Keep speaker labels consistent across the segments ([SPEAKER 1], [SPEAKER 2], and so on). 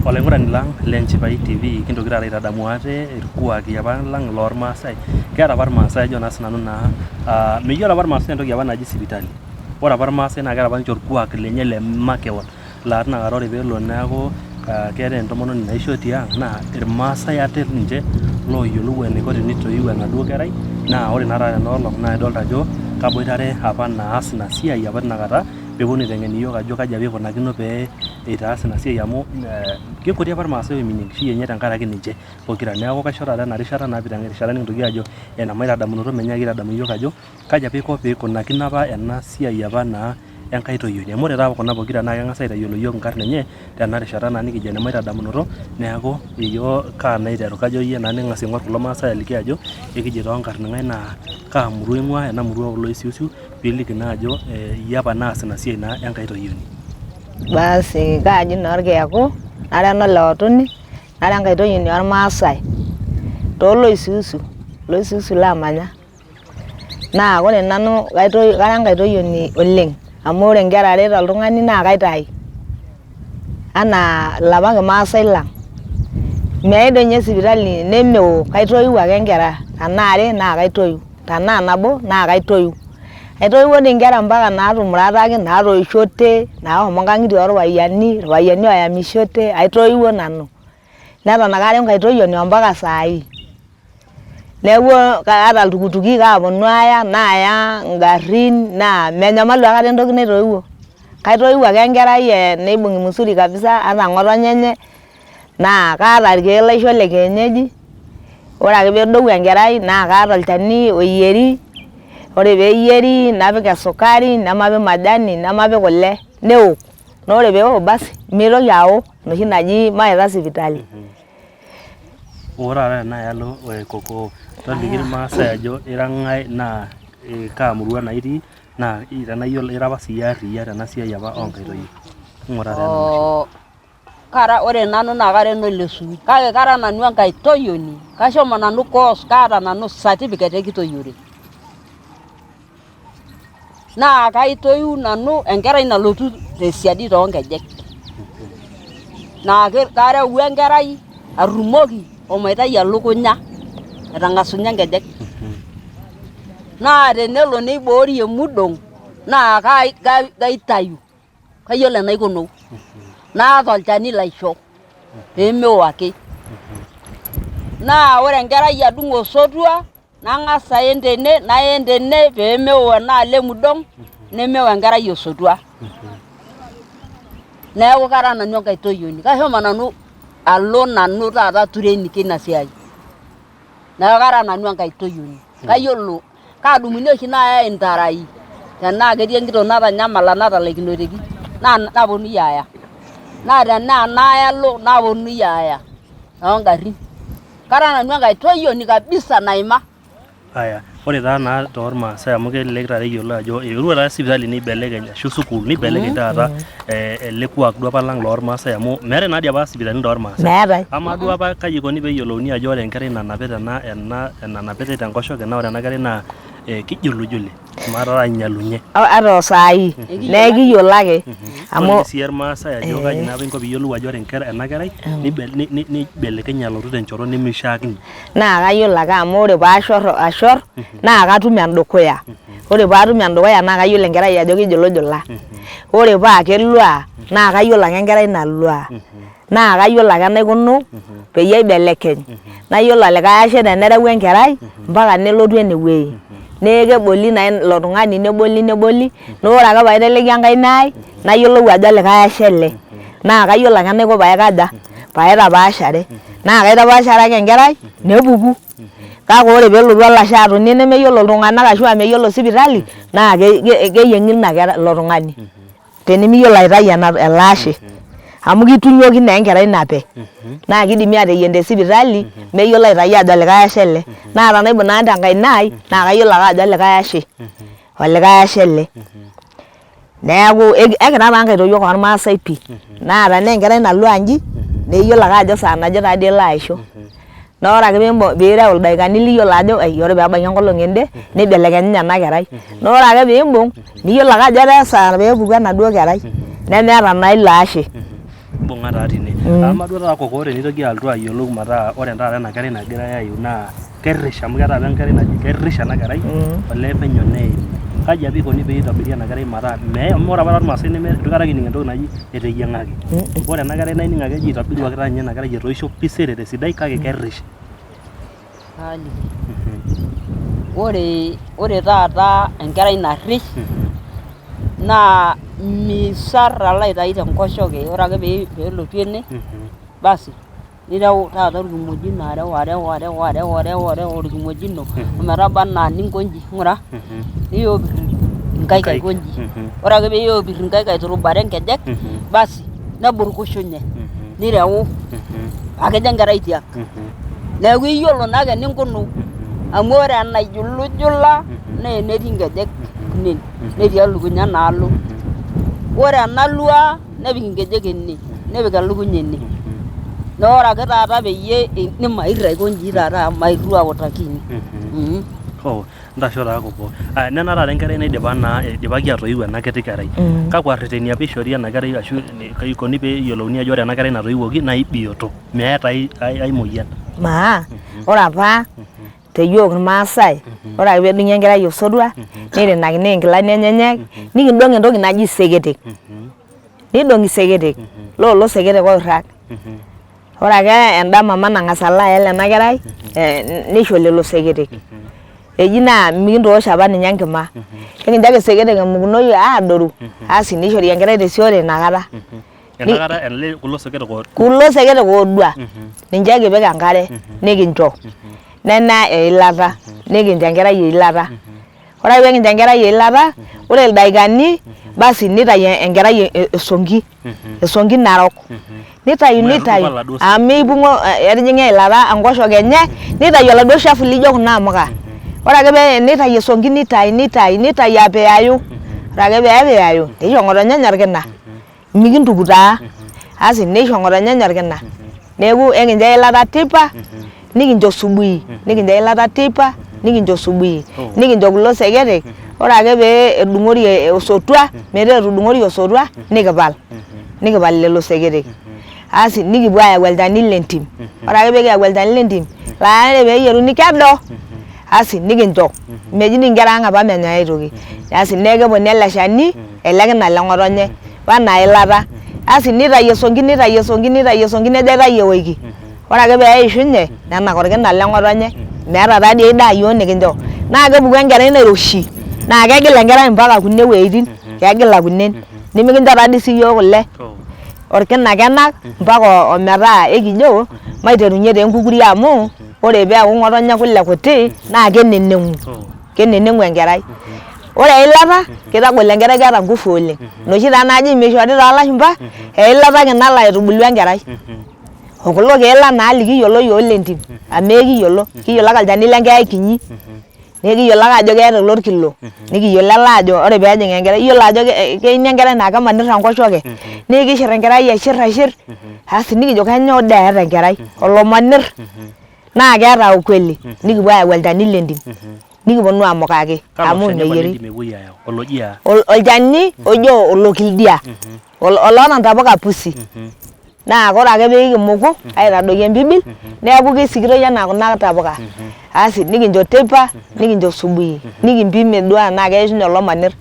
[SPEAKER 1] Olaing'urani lang lenchipai TV kintoki taata aitadamu ate irkuaki apa lang loormaasai. Keeta apa irmaasai ajo naa sinanu naa meyiolo apa irmaasai entoki apa naji sipitali. Ore apa irmaasai naa keeta apa ninche orkuak lenye le makeon laa tinakata ore peelo neeku keetae entomononi naisho tiang' naa irmaasai ate ninche looyiolou eniko tenitoiu enaduo kerai naa ore naa taata enoolong' naa idolta ajo kaboitare apa naas ina siai apa tinakata peeponu aiteng'en iyiok ajo kaji apa ikunakino pee itaas ina siai amu kekuti apa irmaasai oiminie enkishui enye tenkaraki ninche pokira. Neeku kaisho taata ena rishata naa piita erishata nikintoki ajo ena maitadamunoto menyaaki aitadamu iyiok ajo kaji apa iko piikunakino apa ena siai apa naa enkai toyioni. Amu ore taata kuna pokira naa keng'as aitayiolo iyiok inkarn enye tena rishata naa nikijo ene maitadamunoto neeku iyiok kaa naiteru kajo iyie naa ning'as aing'orr kulo maasai aliki ajo ekiji toonkarn ng'ae naa kaa murua ing'ua ena murua oloisiusiu piiliki naa ajo iyie apa naas ina siai naa enkai toyioni.
[SPEAKER 2] Basi kaaji naa orkiyaku nara enoleotuni nara enkai toyioni ormaasai tooloisiusiu laamanya. Naa ore nanu kara enkai toyioni oleng amu ore nkera are toltung'ani naa kaitai anaa ilapa kimaasai lang. Meyae doi ninye sipitali nemeo kaitoiu ake nkera tenaa are naa kaitoiu tenaa nabo naa kaitoiu. Aitoiwuo dii nkera mpaka naatumurataki naatoishote naashomo nkang'itie orpayiani, irpayiani oyamishote aitoiwuo nanu neton ake ara enkai toyioni ompaka saai. Neeku kaata iltukutuki kaaponu aaya naaya ngarrin naa menyamalu aikata entoki naitoiwuo. Kaitoiwuo ake enkerai neibung' musuri kabisa ata ng'otonye enye naa kaata irkeek laisho le kienyeji. Ore ake peedou enkerai naa kaata olchani oyieri. Ore peeyieri napik esukari nemapik majani nemapik kule neok. Naa ore peok basi mitoki aok enoshi naji mayaita sipitali.
[SPEAKER 1] Ore taata tenalo Kokoo toliki irmaasai ajo ira ng'ae naa kaa murua naa itii naa tenaa ira apa siyie arriyia tena siai apa oonkaitoyie. Ng'ura taa ena masho.
[SPEAKER 3] Ore nanu naa kara enolesui kake kara nanu enkai toyioni. Kashomo nanu course kaata nanu certificate ekitoyiore. Naa kaitoiu nanu enkerai nalotu tesiadi toonkejek. Naa kareu enkerai arrumoki omaitai elukunya etang'asunye nkejek. Naa tenelo neiboori emudong' naa kaitayu kayiolo enaikunuu. Naata olchani laisho peemeo ake. Naa ore enkerai adung' osotua nang'as aen tene naen tene peemeo enaalo emudong' nemeo enkerai osotua. Neeku kara nanu enkai toyioni. Kashomo nanu alo nanu taata training ina siai. Neeku kara nanu enkai toyioni. Kayiolo kaadumuni oshi naayai intarai tenaa ketii enkitok natanyamala natalaikinoteki naponunui aaya. Naa tenaa naayalo naponunui aaya toongarrin. Kara nanu enkai toyioni kabisa naima.
[SPEAKER 1] Aya, ore taa naa toormaasai amu kelelek taata eyiolo ajo eiterua taata sipitali neibelekeny ashu sukuul neibelekeny taata ele kuak duo apa lang loormaasai amu meetai naa dii apa sipitalini toormaasai.
[SPEAKER 2] Meetai.
[SPEAKER 1] Amaa duo apa kaji ikoni peeyiolouni ajo ore enkerai nanapita enanapitae tenkoshoke naa ore ena kerai naa kijulujuli maata ainyalunye.
[SPEAKER 2] Ata saai naa ekiyiolo ake.
[SPEAKER 1] Amu ore sii irmaasai ajo kaji naa apa inko piiyiolou ajo ore ena kerai nibelekenye alotu tenchoto nemishiakino.
[SPEAKER 2] Naa kayiolo ake amu ore paashorr naa katum endukuya. Ore paatum endukuya naa kayiolo enkerai ajo kijulujula. Ore paa kelua naa kayiolo ake enkerai nalua. Naa kayiolo ake enaikunu peyie aibelekeny. Nayiolo olikae ashe tenereu enkerai mpaka nelotu enewuei. Nee keboli naa ilo tung'ani neboli. Naa ore ake paiteleki enkaina ai nayiolou ajo olikae ashe ele. Naa kayiolo ake enaiko paikaja paitapaashare. Naa kaitapaashare ake enkerai nepuku. Kake ore peelotu olashe atoni nemeyiolo iltung'anak ashu meyiolo sipitali naa keyieng'i ilo tung'ani tenimiyiolo aitai ele ashe. Amu kitunyuoki naa enkerai nape. Naa kidimi aateyieng tesipitali meyiolo aitai ajo olikae ashe ele. Naa tenaibung' nanu tenkaina ai naa kayiolo ake ajo olikae ashe ele. Neeku ekira taa nkaitoyiok ormaasai pii. Naa tenaa enkerai nalua inji naa iyiolo ake ajo saa naje taadii elo aisho. Naa ore ake piireu ildaikani liyiolo ajo ore peebaiki enkolong ende nibelekenye ena kerai. Naa ore ake piimbung' niyiolo ake ajo etaa esaa peepuku enaduo kerai nemeeta naa ilo ashe.
[SPEAKER 1] Bunga taa tine. ama duo taata kokore nitoki altu ayiolou metaa ore taata ena kerai nagirai ayiu naa kerrish amu keeta apa enkerai naji kerrish ena kerai olee penyo neim. Kaji apa ikoni pee itobiri ena kerai metaa amu ore apa irmaasai itu aikata kining entoki naji eteyiang'aki. Ore ena kerai naining ake eji itobiruaki taa ninye ena kerai etoisho pisere tesidai kake kerrish.
[SPEAKER 3] Ore taata enkerai narrish naa misar alo aitayu tenkoshoke, ore ake peelotu ene basi nireu taata orkimojino areu orkimojino ometaba anaa ninkonji ng'ura niopir inkaik aikonji, ore ake peeiopir inkaik aiturubare nkejek basi neburkushunye nireu akejo enkerai tiang. Neeku iyiolo naake ninkunu amu ore enaijulujula naa enetii nkejek kunen netii elukunya enaalo. Ore enalua nepik inkejek ene nepik elukunya ene. Naa ore ake taata peyie nimairr aikonji taata mairru autakini.
[SPEAKER 1] Ntasho taa kopo. Nena taata enkerai naidipa naa idipaki atoiu ena kiti kerai. Kakwa rreteni apa ishori ena kerai ashu ikoni pee eyiolouni ajo ore ena kerai natoiwuoki naa ibioto meeta ai moyian.
[SPEAKER 2] Ore apa teyiok irmaasai ore ake peedung'i enkerai osotua nirinakini inkilani enyenyek nikindong' entoki naji iseketek. Nidong'i iseketek loolo seketek oirrag. Ore ake enda mama nang'as alo ayel ena kerai nisho lelo seketek. Eji naa mikintoosh apa ninye enkima. Ekincho ake iseketek emukunoi aadoru asi nishori enkerai tesiore inakata.
[SPEAKER 1] Enakata
[SPEAKER 2] kulo seketek oodua ninche kipik enkare nikincho. Nena eilata nikincho enkerai eilata. Ore ake peekincho enkerai eilata, ore ildaikani basi nitayu enkerai esongi narok. Nitayu amu ipung'o etijing'a eilata enkoshoke enye nitayu oladuo shafu lijo kuna amuka. Ore ake pee nitayu esongi nitayu apiyayu. Ore ake peepiyayu nisho ng'otonye enye orkina. Mikintuku taa asi nisho ng'otonye enye orkina. Neeku ekincho eilata teipa nikincho subui. Nikincho eilata teipa nikincho subui. Nikincho kulo seketek. Ore ake pee edung'ori osotua metaa etudung'ori osotua nikipal lelo seketek. Asi nikipuo ayau olchani lentim. Ore ake peekiyau olchani lentim laa ore peeyieruni kedo asi nikincho. Meji dii inkera ang' apa menya ai toki. Asi neeku keponi ele shani ele kina le ng'otonye wena ilata. Asi nitayu esongi nejo aitayu ewoiki. Ore ake peeishunye nenak orkina le ng'otonye meeta taadii ai daa yiok nikincho. Naa kepuku enkerai nairoshi naa kegil enkerai mpaka kune wueitin. Kegila kunen. Nemikincho taadii sii yiok kule. Orkina kenak mpaka ometaa ekijo maiterunye taa enkukuri amu ore peeku ng'otonye kule kuti naa keneneng'u enkerai. Ore eilata kitagol enkerai keeta nguvu oleng. Inoshi taa naaji mishori toolashumpa eilata ake nalo aitubulu enkerai. Okulo keek naa likiyiolo yiok lentim amu ekiyiolo. Kiyiolo ake olchani lenkeeya kinyi. Nekiyiolo ake ajo keeta olorkilo. Nikiyiolo ele ajo ore peejing enkerai iyiolo ajo keini enkerai naa kemanirr enkoshoke. Nikishirr enkerai aishirr. Asi nikijo kanyoo dee eeta enkerai olomanirr naa keeta ukweli. Nikipuo ayau olchani lentim. Nikiponu amukaki amu meyieri. Olchani ojo olokildia. Oloota ntapuka pusi. Naa ore ake peekimuku aitadoiki empibil neeku kesikitoi enaa kuna tapuka. Asi nikincho teipa nikincho subui. Nikimpim duo enaa keishunye olomanirr.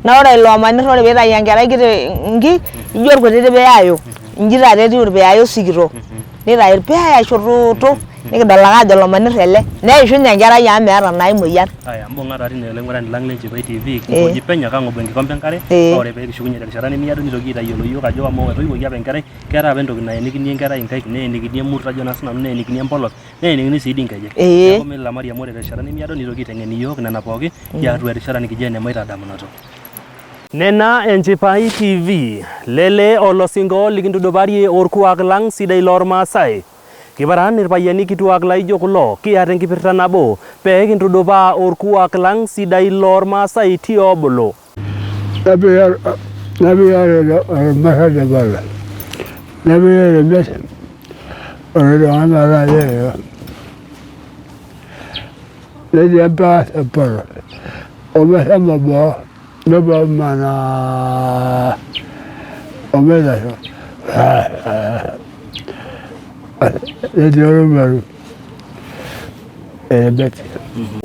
[SPEAKER 2] Naa ore ilo manirr ore piitayu enkerai kiti inki ijo irkutiti puyayo. Inji taata etiu irpuyayo sikitok. Nitayu irpuyayo aishototo nikidol ake ajo olomanirr ele neishunye enkerai amu meeta naa ai moyian.
[SPEAKER 1] Mbung'a taa tine olaing'urani lang leNchipai TV kipuoji penyo kang'obu enkikombe enkare paa ore peekishukunye terishata nemiado nitoki aitayiolo yiok ajo amaa etoiwuoki apa enkerai keeta apa entoki naenikini enkerai inkaik neenikini emurt ajo naa sinanu neenikini empolos neenikini sii dii nkejek. Neeku milamari amu ore terishata nemiado nitoki aiteng'en iyiok nena pooki tiatua erishata nikijo ene maitadamunoto. Nena Enchipai TV lele olosinko likintuduparie orkuak lang sidai lormaasai. Kiparan irpayiani kituak laijo kulo kiata enkipirta nabo pee kintudupaa orkuak lang sidai lormaasai tiobolo.
[SPEAKER 4] Nabiyare ormasai bala. Nabiyare mes orangana leo. Ledia pa por. Omesa mabo nobo mana omesa. netii Olmeru Erebet.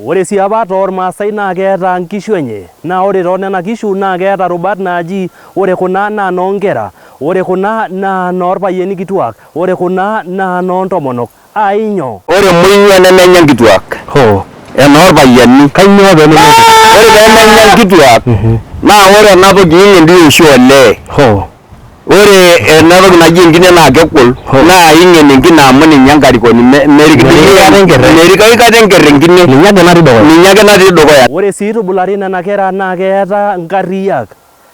[SPEAKER 1] Ore sii apa toormaasai naa keeta nkishu enye, naa ore toonena kishu naa keeta rubat naaji ore kuna naa noonkera, ore kuna naa noorpayiani kituak, ore kuna naa noontomonok. Ainyoo?
[SPEAKER 5] Ore muinya nemenya nkituak. Enoorpayiani.
[SPEAKER 1] Kainyoo peemenya nkituak?
[SPEAKER 5] Ore peemenya nkituak naa ore ena toki ing'en dii oshi olee. Ore ena toki naji enkine naa kegol naa ing'en enkine amu ninye enkarikoni merikakata enkerr enkine.
[SPEAKER 1] Ninye ake natii dukuya. Ore sii itubulari nena kera naa keeta nkariak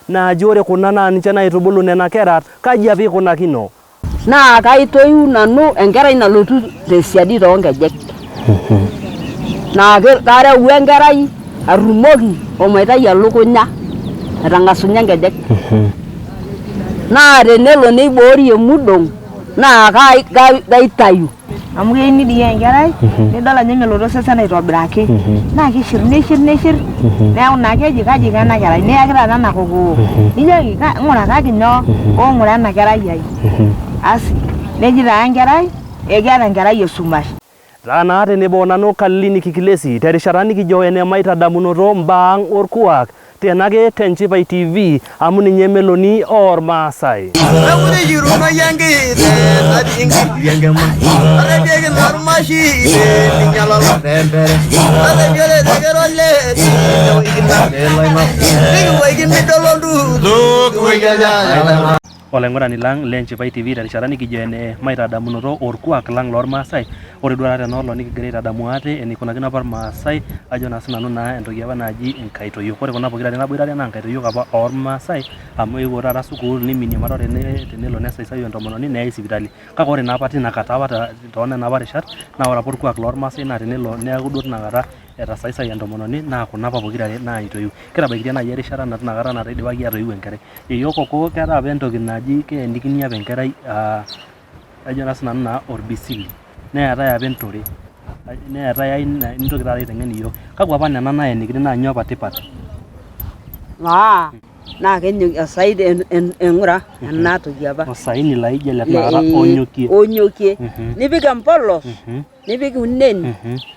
[SPEAKER 1] naaji ore kuna naa ninche naitubulu nena kera. Kaji apa ikunakino?
[SPEAKER 3] Naa kaitoiu nanu enkerai nalotu tesiadi toonkejek. Naa kareu enkerai arrumoki omaitai elukunya etang'asunye nkejek. Naa tenelo neiboori emudong naa kaitayu.
[SPEAKER 2] Amu keyieu nidiyie enkerai nidol ajo meloto osesen aitobiraki naa kishir neeku naa keji kaji ena kerai niyaki taata ena kokoo nijoki ng'urakaki nyoo ng'ura ena kerai ai. Asi neji taa enkerai ekeeta enkerai esumash.
[SPEAKER 1] Taa naa tenebo nanu Kalinik Kilesi terishata nikijo ene maitadamunoto mbaa ang' orkuak tenake Tenchipai TV amu ninye meloni oormaasai. Olaing'urani lang' le Nchipai TV terishata nikijo ene maitadamunoto orkuak lang' loormaasai. Ore duo taata enoolong nikigira aitadamu ate enikunakino apa irmaasai ajo naa sinanu naa entoki apa naji inkaitoyiok. Ore kuna pokirare naboitare naa inkaitoyiok apa oormaasai amu eewuo taata sukuul niminie mataa tenelo nesaisayu entomononi neyai sipitali. Kake ore naa apa tinakata apa toonena apa rishat naa ore apa orkuak loormaasai naa tenelo neeku duo tinakata etasaisayie entomononi naa kuna apa pokirare naitoiu. Kitabaikitia naaji erishata tinakata naidipaki atoiu enkerai. Eyiok kokoo keeta apa entoki naji keenikini apa enkerai ajo naa sinanu naa orbisili. Neetai apa entore. Neetai ai nintoki taata aiteng'en iyiok. Kakwa apa nena naenikini naa nyoo apa tipat?
[SPEAKER 3] Naa kenyoki osaidi eng'ura ena toki apa.
[SPEAKER 1] Osaini laijo ele tenakata onyokie.
[SPEAKER 3] Onyokie. Nipik empolos, nipik unen,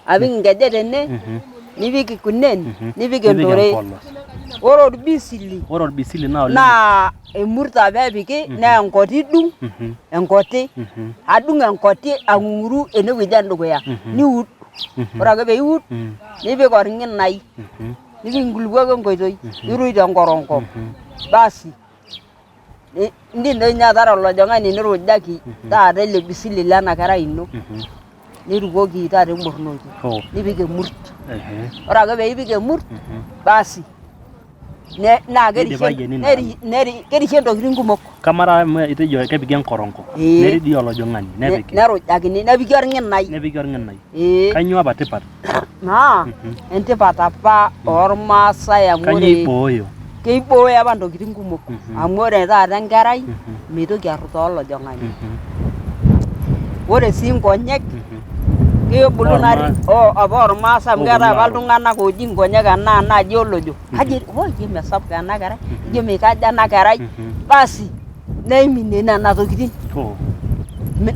[SPEAKER 3] apik nkejek tene, nipik kunen, nipik entore. Ore orbisili naa emurt apa epiki naa enkoti idung enkoti adung enkoti ang'uru enewueji endukuya niud. Ore ake peiud nipik orng'inai nipik nkulupuok enkoitoi nirui tenkoronko. Basi ndintoki atara olojong'ani nirujaki taata ele bisili lena kerai ino nirukoki taata embornoki nipik emurt. Ore ake peipik emurt basi naa kerishie ntokitin kumok.
[SPEAKER 1] Kamara itejo kepiki enkoronko neridi olojong'ani nepiki
[SPEAKER 3] nerujakini nepiki orng'inai.
[SPEAKER 1] Kainyoo apa tipat?
[SPEAKER 3] Naa entipat apa oormaasai amu
[SPEAKER 1] ore
[SPEAKER 3] keibooyo apa ntokitin kumok amu ore taata enkerai meitoki arru toolojong'ani. Ore sii nkonyek kebulu apa ormaasai amu keetai apa iltung'anak ooji nkonyek enaa naaji olojo kaji ijo mesapuk ena kerai ijo meikaja ena kerai. Basi neiminie nena tokitin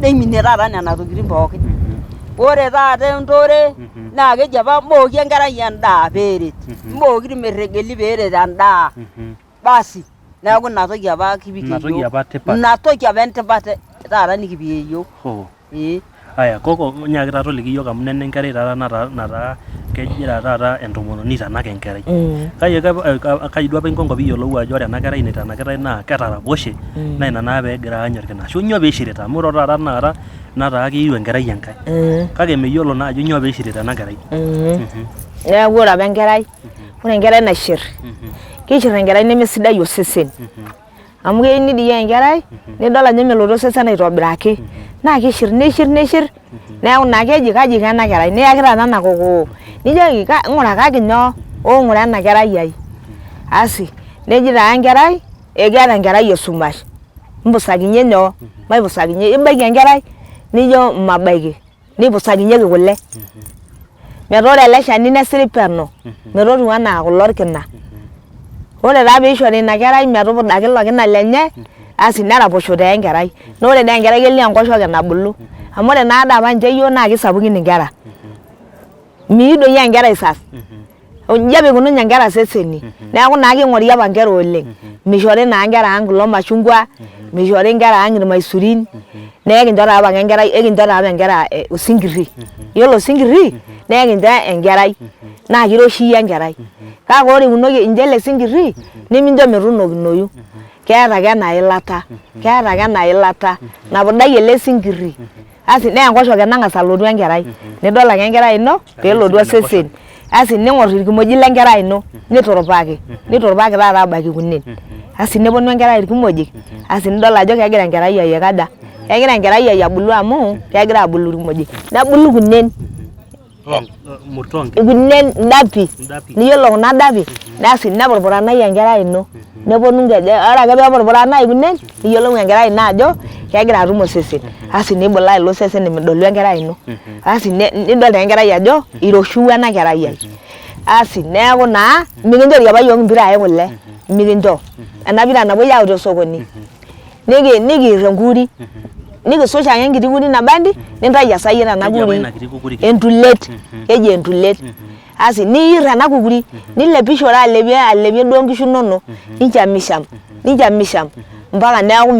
[SPEAKER 3] neiminie taata nena tokitin pookin. Ore taata entore naa keji apa mbooki enkerai endaa peeret mbooki irmeregeli peeret endaa. Basi neeku ina toki apa kipik iyiok. Ina toki apa entipat taata nikipik iyiok.
[SPEAKER 1] Aya koko nyaaki taata oliki iyiok amu nena enkerai taata nataa kegira taata entomononi aitanaki enkerai. Kaji duo apa inko piiyiolou ajo ore ena kerai naitanakitai naa ketaraposhe naa ina naa peegira aanyorikina ashu nyoo peishirita amu ore taata tinakata nataa keyieu enkerai enkae. Kake meyiolo naa ajo nyoo peishirita ena kerai.
[SPEAKER 2] Neeku ore apa enkerai ore enkerai naishir kishir enkerai nemesidai osesen. Amu keyieu nidiyie enkerai nidol ajo meloto osesen aitobiraki naa kishir neeku naa keji kaji ena kerai niyaki taata ena kokoo nijoki ng'urakaki nyoo ng'ura ena kerai ai. Asi neji taa enkerai ekeeta enkerai esumash mpusakinye nyoo maipusakinye ibaiki enkerai nijo mabaiki nipusakinyeki kule metaa ore ele shani nesiri peno metotiu enaa kulo orkina. Ore taa peishori ina kerai metupudaki ilo kina lenye asi neraposho taa enkerai. Naa ore taa enkerai kelio enkoshoke nabulu amu ore naa apa ninche yiok naa kisapukin inkera miidoi enkera isas iji apa ikununyie inkera seseni neeku naa king'ori apa inkera oleng mishori naa inkera ang kulo mashungwa mishori inkera ang irmaisurin nee ekincho taa apa enkera osinkirri yiolo osinkirri nee ekincho enkerai naa kiroshi enkerai kake ore iunoki incho ele sinkirri nemincho metunokinoyu keeta ake ena ilata napudai ele sinkirri asi nee enkoshoke nang'as alotu enkerai nidol ake enkerai ino peelotu osesen asi ning'or irkimojik lenkerai ino niturupaki taata abaiki kunen asi neponu enkerai irkimojik asi nidol ajo kegira enkerai ai aikaja kegira enkerai ai abulu amu kegira abulu irkimojik nebulu kunen kunen dapi niyiolo kuna dapi asi nepurpuranai enkerai ino neponu nkejek ore ake peepurpuranai kunen niyiolou enkerai ino ajo kegira atum osesen asi nibulaa ilo sesen midolu enkerai ino asi nidol taa enkerai ajo iroshiwuo ena kerai ai asi neeku naa mikinchori apa yiok impirai kule mikincho ena pira napuoi aau tosokoni nikiirr enkuri nikisuj ake enkiti kuri nabandi nintayu esayiet ena kuri entulet keji entulet asi niirr ena kukuri nilepishore alepie duo nkishu inonok nincham mpaka neeku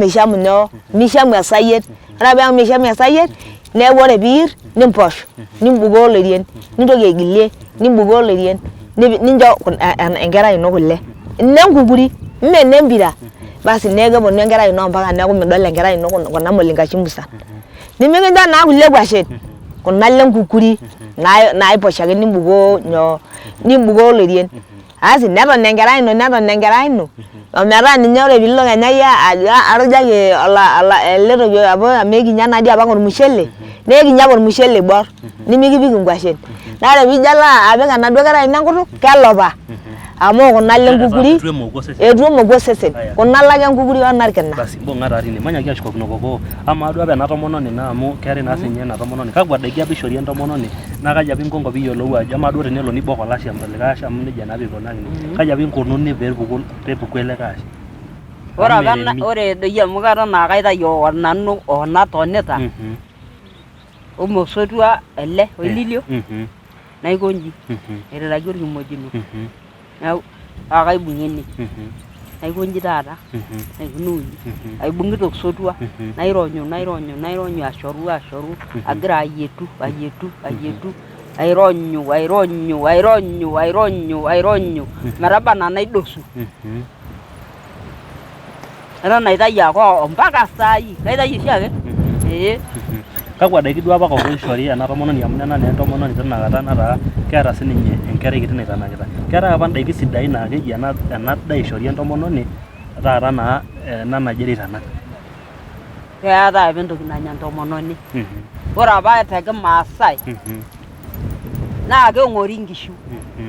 [SPEAKER 2] mishamu esayiet ore peeku mishamu esayiet neeku ore piirr nimposh nimbukoo oloirien nintoki aigilie nimbukoo oloirien nincho enkerai ino kule nenkukuri mee nempira basi neeku keponu enkerai ino mpaka neeku midol enkerai ino kuna molinkashimbusan nimikincho naa kulie kwashen kuna lenkukuri naiposh ake nimbukoo oloirien asi neton enkerai ino ometaa ninye ore piilo kenya arujaki ele toki apa amu ekinya naadii apa ormushele neekinya apa ormushele oiborr nimikipik inkwashen naa ore piijo alo apik enaduo kerai ino enkutuk kelopa amu kuna lenkukuri etu emoku osesen kuna lake enkukuri onarkina
[SPEAKER 1] basi mbung'a taa tine manyaki ashukokino kokoo amaa duo apa ena tomononi naa amu keetai naa siinye ena tomononi kakwa daiki apa ishori entomononi naa kaji apa inko piiyiolou ajo amaa duo tenelo nibok olashe likae ashe amu nejia naa apa ikunakini kaji apa inkununi peepuku ele kashe
[SPEAKER 3] ore apa ore doi amu katon naa kaitayu nanu onatonita omosotua ele oililio naikonji airitaki orkimojino neeku kaibung'ie ene naikonji taata naikunuunyi aibung'ita osotua naironyu ashoru agira ayietu metaba enaa naidosu eton aitayu ake mpaka saai kaitayu oshiake
[SPEAKER 1] kakwa daiki duo apa kokoo ishori ena tomononi amu nena naa entomononi tinakata nataa keeta sininye enkerai kiti naitanakita keetai apa indaiki sidain naa keji ena daa ishori entomononi taata naa ena naji eitanak
[SPEAKER 3] keetai apa entoki nanya entomononi ore apa tekimaasai naa keng'ori inkishu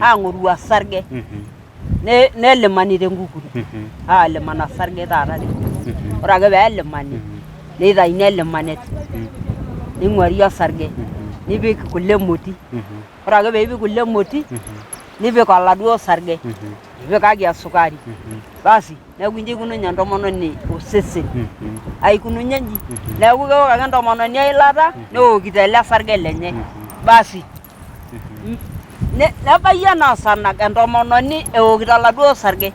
[SPEAKER 3] aang'oru osarge nelimani tenkukuri aaliman osarge taata tenkukuri ore ake peelimani neitaini elimanet ning'uari osarge nipik kule emoti ore ake peipik kule emoti nipik oladuo sarge nipikaki esukari basi neeku inji ikununye entomononi osesen aikununye inji neeku kewok ake entomononi eilata newokito ele sarge lenye basi nebaiki enaa osanag entomononi ewokito oladuo sarge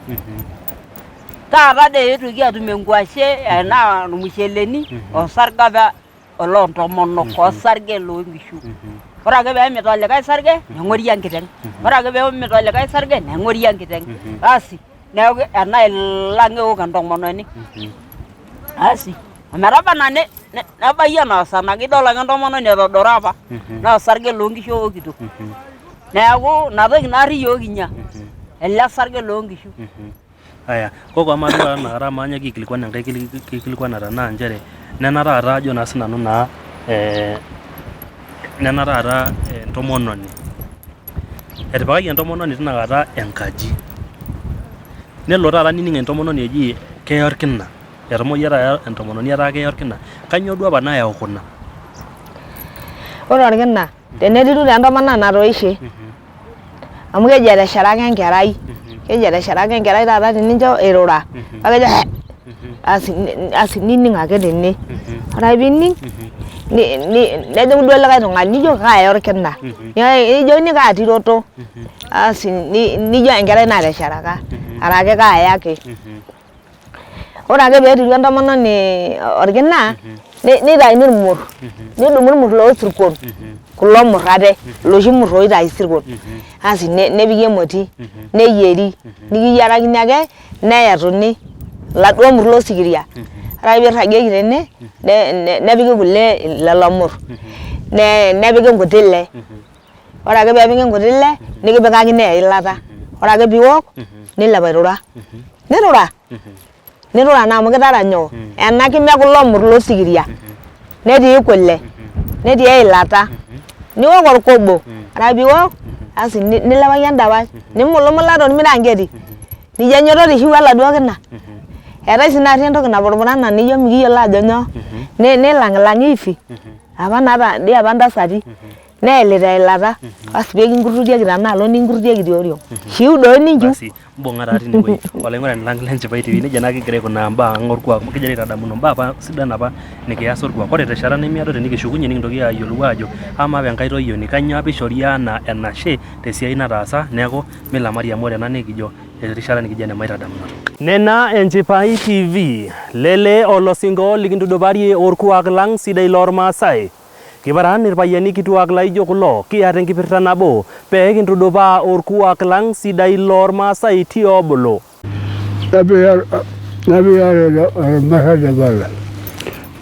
[SPEAKER 3] taata dee eetuoki atum enkwashe enaa ormusheleni osarge apa olontomonok osarge loonkishu ore ake peemit olikae sarge neng'ori enkiteng ore ake peemit olikae sarge neng'ori enkiteng basi neeku ena ilang ewok entomononi basi ometaba enaa nebaiki enaa osanag idol ake entomononi etodoro apa naa osarge loonkishu ewokito neeku inatoki naarri yiok kinya ele sarge loonkishu
[SPEAKER 1] aya koko amaa duo nakata maanyaki aikilikuan enkae kikilikuanata naa nchere nena taata ajo naa sinanu naa nena taata entomononi etipikaki entomononi tinakata enkaji nelo taata nining entomononi eji keya orkina etamoyia taata entomononi etaa keya orkina kanyoo duo apa nayau kuna
[SPEAKER 2] ore orkina tenetitu taa entomononi natoishe amu keji etesharaka enkerai taata tenincho irura pakejo asi nining ake tene ore piining nejung duo likae tung'ani nijo kaaya orkina nijo ini kaatiroto asi nijo enkerai natesharaka arake kaayaki ore ake peetiru entomononi orkina nitaini irmur nidumu irmur loosirkon kulo mur ate loshi mur oitayu isirkon asi nepiki emoti neyieri nikiyiarakini ake neyatuni laduo mur losikiria ore ake piirragieki tene nepiki kule lelo mur nepiki nkuti ile ore ake peepiki nkuti ile nikipikakini eilata ore ake piiwok nilepu airura nirura naa amu kitara nyoo ena kime kulo mur losikiria netii kule netii eilata niwok orkobo ore ake piiwok asi nilepaki endapash nimulumula tormiranketi nijo enyoto tishiu oladuo kina eetai sii naarri entoki napurupurana nijo mikiyiolo ajo nyoo nilang'ilang'i hivi apa naata dii apa ntasati neelita eilata asi pekinkurrutieki tenaalo ninkurrutieki tioriong shiu doi ninchiu
[SPEAKER 1] mbung'a taa tinewueji olaing'urani lang lenchipai TV nejia naa kigira aikunaa mbaa ang' orkuak amu kigira aitadamuno mbaa apa sidan apa nikias orkuak ore teshata nemiado tenikishukunye nikintoki ayiolou ajo amaa apa enkai toyioni kanyioo apa ishori enaa enashe tesiai nataasa neeku milamari amu ore ena nikijo erishata nikijo ene maitadamunoto. Nena Enchipai TV lele olosingo likintuduparie orkuak lang sidai lormaasai kiparan irpayiani kituak laijo kulo kiata enkipirta nabo pee kintudupaa orkuak lang sidai lormaasai tiobolo.
[SPEAKER 4] Nabiar ormasai lebala.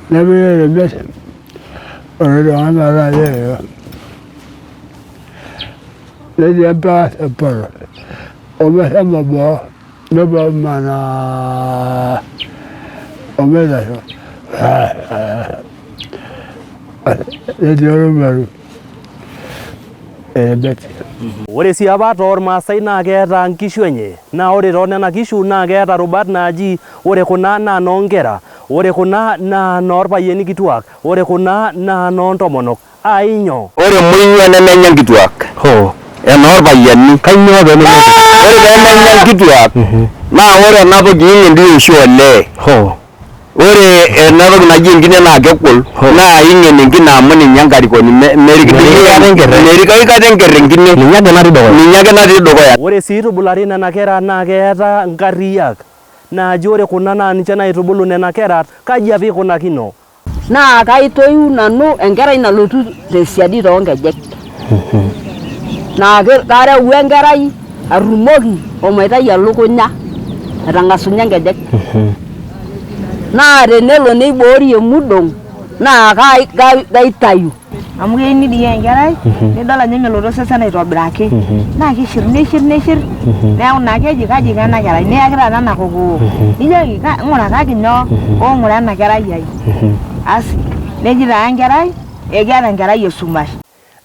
[SPEAKER 4] Nabiar emes ordoana la leo. Nedia ba por. Omesa mabo nobo mana omesa ore sii apa toormaasai naa keeta nkishu enye naa ore toonena kishu naa keeta rubat naaji ore kuna naa noonkera ore kuna naa noorpayiani kituak ore kuna naa noontomonok ainyoo
[SPEAKER 5] ore muinywa nemenya nkituak enoorpayiani kanyoo peemenya ore peemenya nkituak naa ore ena toki ing'en oshi olee ore ena toki naji enkine naa kegol naa ing'en enkine amu ninye enkarikoni merikaikata enkerr enkine ninye ake natii dukuya.
[SPEAKER 1] Ore sii itubulari nena kera naa keeta nkariak naaji ore kuna naa ninche naitubulu nena kera kaji apa ikunakino?
[SPEAKER 3] Naa kaitoiu nanu enkerai nalotu tesiadi toonkejek naa kareu enkerai arrumoki omaitai elukunya etang'asunye enkejek naa tenelo neiboori emudong naa kaitayu
[SPEAKER 2] amu keini dii enkerai nidol ajo meloto osesen aitobiraki naa kishir neeku naa keji kaji ena kerai niyaki taata ena kokoo nijoki ng'urakaki nyoo ng'ura ena kerai ai asi neji taa enkerai ekeeta enkerai esumash.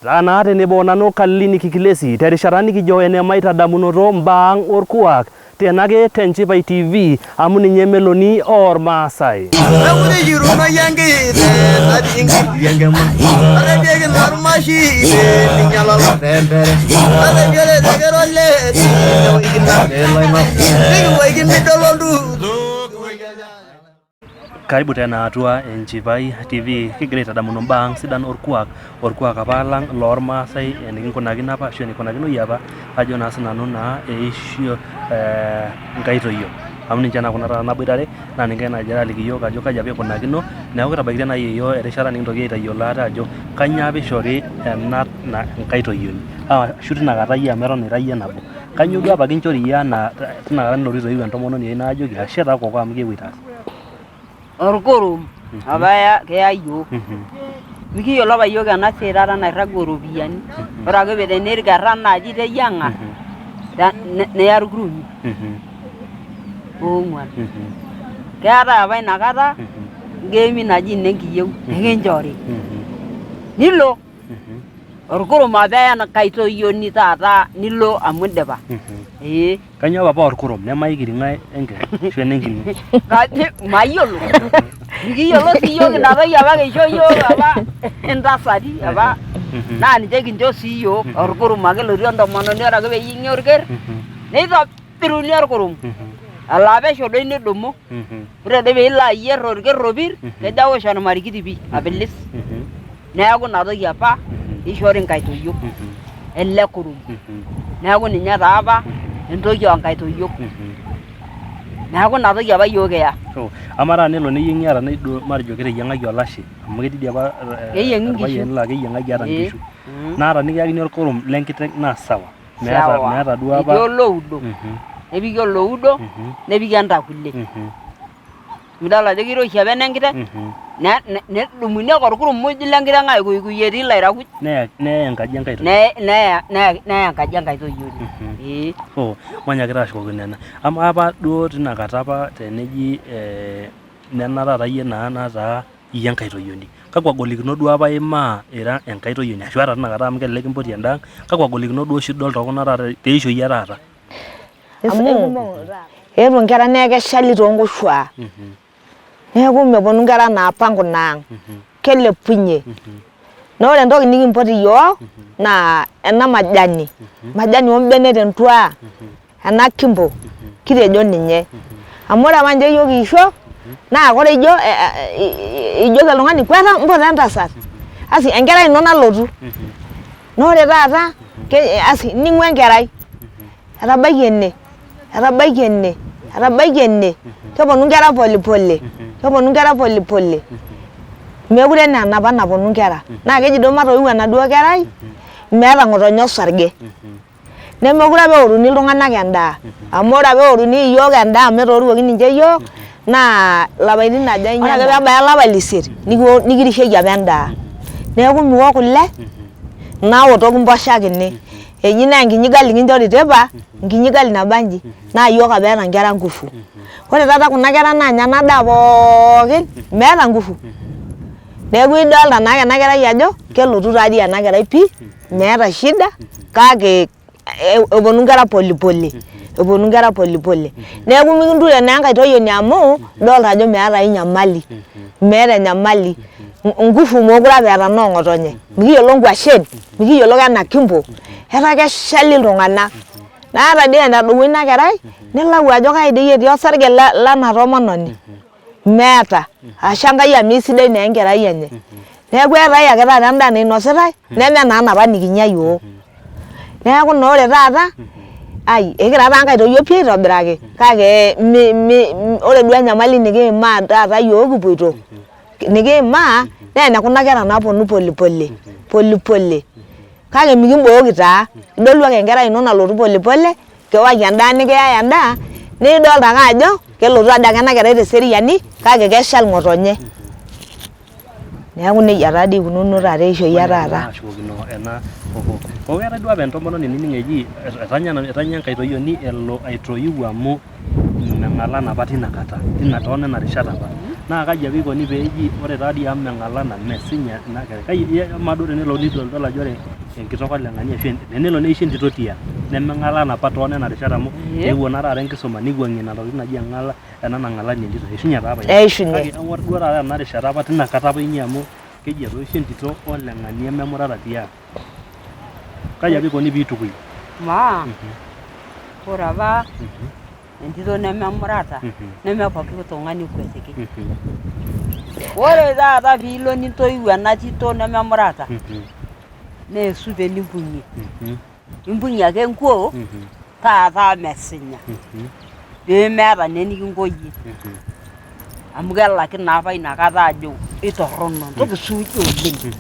[SPEAKER 1] Taa naa tenebo nanu Kalini Kikilesi terishata nikijo ene maitadamunoto mbaa ang' orkuak tenake Enchipai TV amu ninye meloni ormaasai. Karibu tena atua Enchipai TV kigira aitadamuno mbaa ang' sidan orkuak apa lang lormaasai enikinkunakino apa ashu enikunakino apa ajo naa sinanu naa eishio nkaitoyio amu ninche nakunara naboitare naa ninche nagira aliki yiok ajo kaji apa ikunakino neeku kitabaikitia naa yiok erishata nikintoki aitayiolo ate ajo kanyioo apa ishori ena nkaitoyioni ashu tinakata yie amu eton ira yie nabo kanyioo duo apa kinchori yie enaa tinakata nilotu aitoiu entomononi ai naajoki ashe taa koko amu kipuo aitaas.
[SPEAKER 3] Orkurum apa keya yiok mikiyiolo apa yiok ena siai taata nairragu iropiyiani ore ake tenerkerra naaji teyiang'a neya irkurumi oong'uan keetae apa inakata ngeemi naji nenkiyieu nekinchori nilo orkurum apa eya enkaitoyioni taata nilo amu indipa.
[SPEAKER 1] Kanyioo apa orkurum nemaikiring'ae enkerr ashu enenkine?
[SPEAKER 3] Mayiolo mikiyiolo sii yiok ina toki apa kisho yiok apa intasati apa naa ninche kincho sii yiok orkurum ake lotii entomononi ore ake peyieng'i orkerr neitobiruni orkurum ala pesho doi nidumu ore doi peilo ayierr orkerropir kejo awosh ormarikiti pii apilis neeku ina toki apa ishori inkaitoyiok ele kurum neeku ninye taa apa entoki onkaitoyiok neeku ina toki apa yiok kiya.
[SPEAKER 1] Ama taa nelo neyieng'i ata naido matejo keteyiang'aki olashe amu ketii dii apa
[SPEAKER 3] Keyieng'i nkishu.
[SPEAKER 1] irpayiani laa keyiang'aki ata nkishu naa ata nikiyakini orkurum lenkiteng naa sawa meeta duo apa
[SPEAKER 3] etii oloudo nepiki oloudo nepiki entakule midol ajo kiroshi apa enenkiteng nedumuni ake orkurum muj lenkiteng aikuikuyie etii ilairakuj
[SPEAKER 1] neya enkaji enkae toki
[SPEAKER 3] neya enkaji enkae toki
[SPEAKER 1] manyakita ashukokino nena ama apa duo tinakata apa teneji nena taata yie naa nataa iyie enkaitoyioni kakwa golikinot duo apa imaa ira enkaitoyioni ashu ata tinakata amu kelelek impoti endaang kakwa golikinot duo oshi idol tokuna taata teishoi e taata
[SPEAKER 2] amu eetuo nkera naa keshali toonkoshua neeku meponu nkera naapa nkunaang kelepunye naa ore entoki nikimpoti yiok naa ena majani ombenek tentua ena kimbo kitejo ninye amu ore apa ninche yiok kiisho naa ore ijoki oltung'ani kweta mpota entasat asi enkerai ino nalotu naa ore taata asi ning'u enkerai etabaiki ene keponu nkera polepole mekure enaa enapa naponu nkera naa keji duo matoiu enaduo kerai meeta ng'otonye osarge nemekure apa eoruni iltung'anak endaa amu ore apa eoruni iyiok endaa metooruoki ninche yiok naa lapaitin aja ore ake peebaya olapa lisiet nikirisheki apa endaa neeku miwok kule naoto kimposhakini eji naa enkinyi gali kinchori teipa enkinyi gali nabanji naa yiok apa eeta nkera ngufu ore taata kuna kera naanya ena daa pookin meeta ngufu neeku idolta naake ena kerai ajo kelotu taadii ena kerai pii meeta shida kake eponu nkera polepole neeku mikinture naa enkaitoyioni amu idolta ajo meeta ai nyamali meeta enyamali ngufu mokure apa eeta noong'otonye mikiyiolo nkwashen mikiyiolo kena kimbo etaa keshali iltung'anak naa ata dii enedou ina kerai nilau ajo kai dii etii osarge lena tomononi meeta asha Enkai amu isidai naa enkerai enye neeku eetai ake taata endaa nainositae neme naa napa nikinya yiok neeku naa ore taata ekira taa nkaitoyiok pii aitobiraki kake ore duo enyamali nikiimaa taata yiok kipuoito nikiimaa naa enekuna kera naaponu polepole kake mikimbooki taa idolu ake enkerai ino nalotu polepole kewaki endaa nikiyai endaa nidolta ake ajo kelotu ade ake ena kerai teseriani kake keshal ng'otonye neeku nejia taadii ikununo taata eishoi e taata.
[SPEAKER 1] Keetai duo apa entomononi nining eji etanya enkaitoyioni elo aitoiu amu meng'alan apa tinakata toonena rishat apa naa kaji apa ikoni peeji ore taadii amu meng'alana mesinya ina kerai kai ama duo tenelo nidol ajo ore enkitok oleng'ani ashu tenelo neisho entito tiang nemeng'alana apa toonena rishat amu eewuo naa taata enkisuma neiwuang'ie ina tokitin naji ena nang'alani entito eishunye taa apa
[SPEAKER 2] eishunye
[SPEAKER 1] kake ore duo taata ena rishata apa tinakata apa inyi amu keji etoisho entito oleng'ani ememurata tiang kaji apa ikoni piitukui
[SPEAKER 3] ore apa entito nememurata neme pooki tung'ani kwetiki ore taata piilo nintoiu ena tito nememurata naa esupe nimbung'ie ake enkuo taata mesinya peemeeta naa enikinkoyie amu kelaki naa apa inakata ajo itorrono ntoki suuji oleng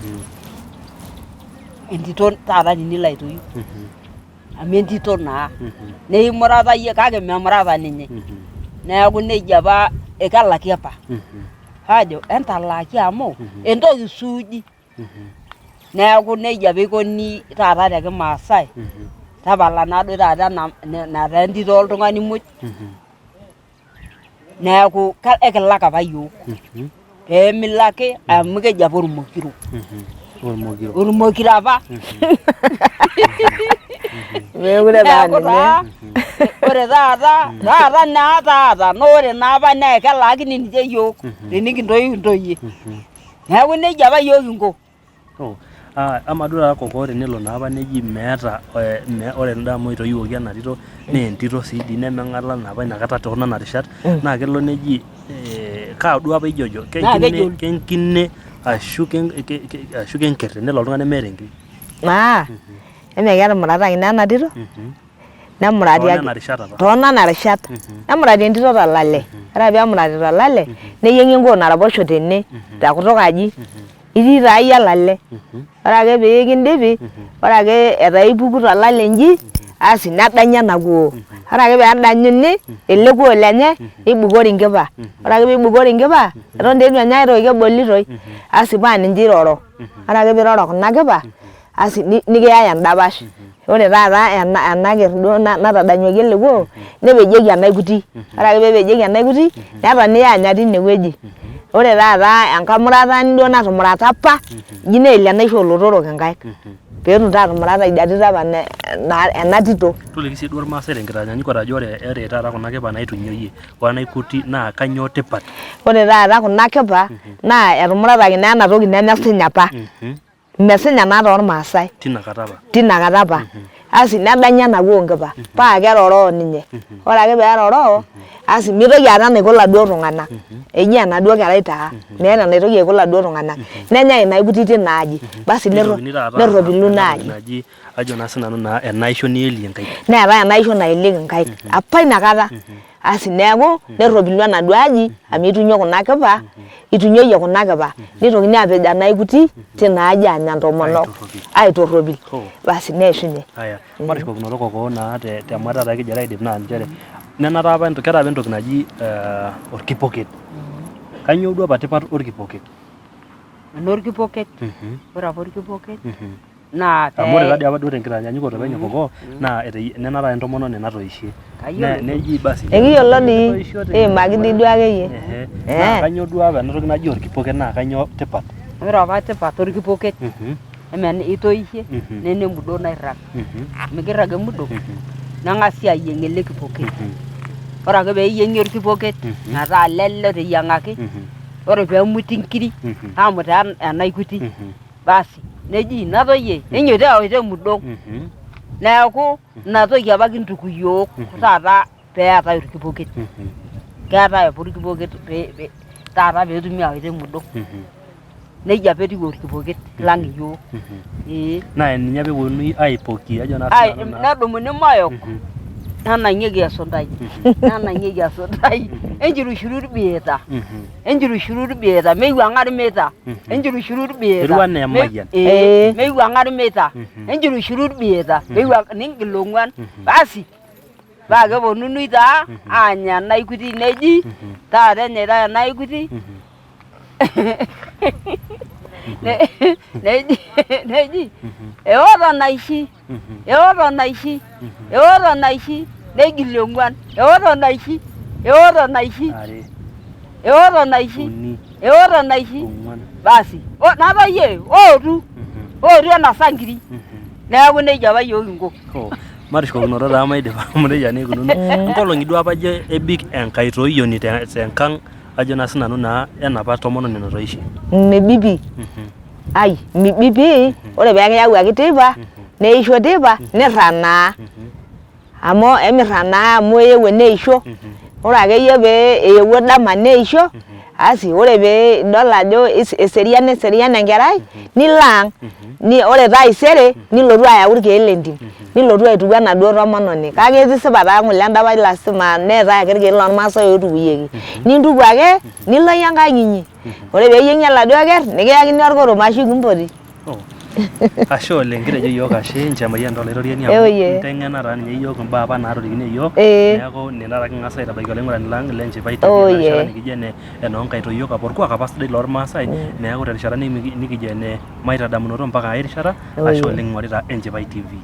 [SPEAKER 3] entito taata tenilo aitoiu amu entito naa neimurata yie kake memurata ninye neeku nejia apa ekelaki apa ajo entalaaki amu entoki suuji neeku nejia apa ikoni taata tekimaasai tapala naaduo taata nataa entito oltung'ani muj neeku ekilak apa yiok peemilaki amu keji apa ormokiro apa
[SPEAKER 2] mekure taa ninye
[SPEAKER 3] ore taata naa ore naa apa naa kelaakini ninche yiok tenikintoiu intoyie neeku nejia apa yiok kinko
[SPEAKER 1] ama duo koko tenelo naa apa neji meeta ore endaa amu etoyiwuoki ena tito naa entito sii dii nemeng'ala apa inakata toonana rishat naa kelo neji kaa duo apa ijojo kenkine ashu kenkerr tenelo oltung'ani meeta enkine.
[SPEAKER 2] Emekera murataki ena tito nemurati toonana rishat nemurati entito tolale ore pee emurati tolale neyieng'i enkop naraposho tene tekutuk aji itii taa iyie olale ore ake pee kindipi ore ake etaa ipuku tolale inji asi nedanyi ena kuo ore ake pee edanyuni ele kuo lenye nibukori nkipa ore ake pee ibukori nkipa eton eitu enyai toki kebolitoi asi paa ninche iroro ore ake pee iroro kuna kipa asi nikiyai endapash ore taata ena kerr duo natadanyuaki ele kuo nepejieki enaikuti ore ake pee epejieki enaikuti netoni aanya tinewueji ore taata enkamuratani duo natumurata apa ji neelie enaisho olotorok inkaik peetum taata murata idatito apa ena tito.
[SPEAKER 1] Toliki sii duo irmaasai tenkitanyanyukoto ajo ore taata kuna kipa naitunyuoyie wenaikuti naa kanyoo tipat?
[SPEAKER 2] Ore taata kuna kipa naa etumurataki naa ena toki nemesinya apa mesinya naa tormaasai tinakata apa asi nedanyi ena kuo nkipa paa keroroo ninye ore ake pee eroroo asi mitoki aata enaiko laduo tung'anak eji enaduo kerai taa meeta enaitoki aiko laduo tung'anak nenyai inaikuti tina aji basi nerropilu ina aji
[SPEAKER 1] ajo naa sinanu naa enaisho nielie nkaik
[SPEAKER 2] neetai enaisho naelieki nkaik apa inakata asi neeku nerropilu enaduo aji amu itunyuo kuna kipa itunyuoyie kuna kipa nitokini apej enaikuti tina aji anya ntomonok aitorropil basi neishunye.
[SPEAKER 1] Matishukokinoto koko naa temwatata kigira aidip naa nchere nenata apa keeta apa entoki naji orkipoket. Kanyoo duo apa tipat orkipoket?
[SPEAKER 3] Orkipoket ore apa orkipoket naa
[SPEAKER 1] amu ore taadii apa duo tenkitanyanyukoto penyo koko naa nenata entomononi natoishe neji basi
[SPEAKER 2] ekiyiolo dii iimaki dii duo akeyie
[SPEAKER 1] naa kanyoo duo apa enatoki naji orkipoket naa kanyoo tipat?
[SPEAKER 3] Ore apa tipat orkipoket emeni itoishe nene emudoo nairrag mikirrag emudoo neng'asi ayieng' ele kipoket ore ake pee eyieng'i orkipoket metaa lele oteyiang'aki ore pee emuti nkiri aamut enaikuti basi neji natoyie enyoito aoito emudong neeku inatoki apa kintuku yiok taata peetai orkipoket keetai apa orkipoket taata peetumi aoito emudong nejia apa etiu orkipoket lang iyiok
[SPEAKER 1] naa ninye apa eponunui aipoki ajo naa
[SPEAKER 3] nedumuni mayok nenang'ieki esuntai enchirushurut biita meiwuang'ari meita enchirushurut biita meiwuang'ari meita enchirushurut biita ningil ong'uan basi paa keponunui taa aanya enaikuti neji taata enyaitai enaikuti neji eoto naishi negili ong'uan eoto naishi basi natoyie ootu enasa nkiri neeku nejia apa yiok kinko.
[SPEAKER 1] Matishukokinoto taa maidipa amu nejia naa eikununo nkolong'i duo apa ijo ebik enkaitoioni tenkang ajo naa sinanu naa enapa tomononi natoishe.
[SPEAKER 2] Mibipi mibipi ore pee kiyawuaki teipa neisho teipa nirra naa amu emirra naa amu eewuo neisho ore akeyie pee eewuo dama neisho asi ore pee idol ajo eserian enkerai nilo ang ore taisere nilotu ayau irkeek lentim nilotu aituku enaduo tomononi kake tisipa taa ng'ole endapash lasima neetai ake irkeek lormaasai oitukuyieki nintuku ake nilo iyie enkang inyi ore pee eyieng'i oladuo kerr nikiyakini orkorom ashu kimpoti.
[SPEAKER 1] Ashe oleng kitejo yiok ashe nchamayian tolaitoriani amu inteng'ena taa ninye yiok imbaa apa naatorikine yiok neeku ninye king'as aitabaiki olaing'urani lang lenchipai terishata nikijo enoonkaitoyiok apa orkuak apa sidai lormaasai neeku terishata nikijo ene maitadamunoto mpaka ai rishata ashe oleng ing'orita Enchipai TV.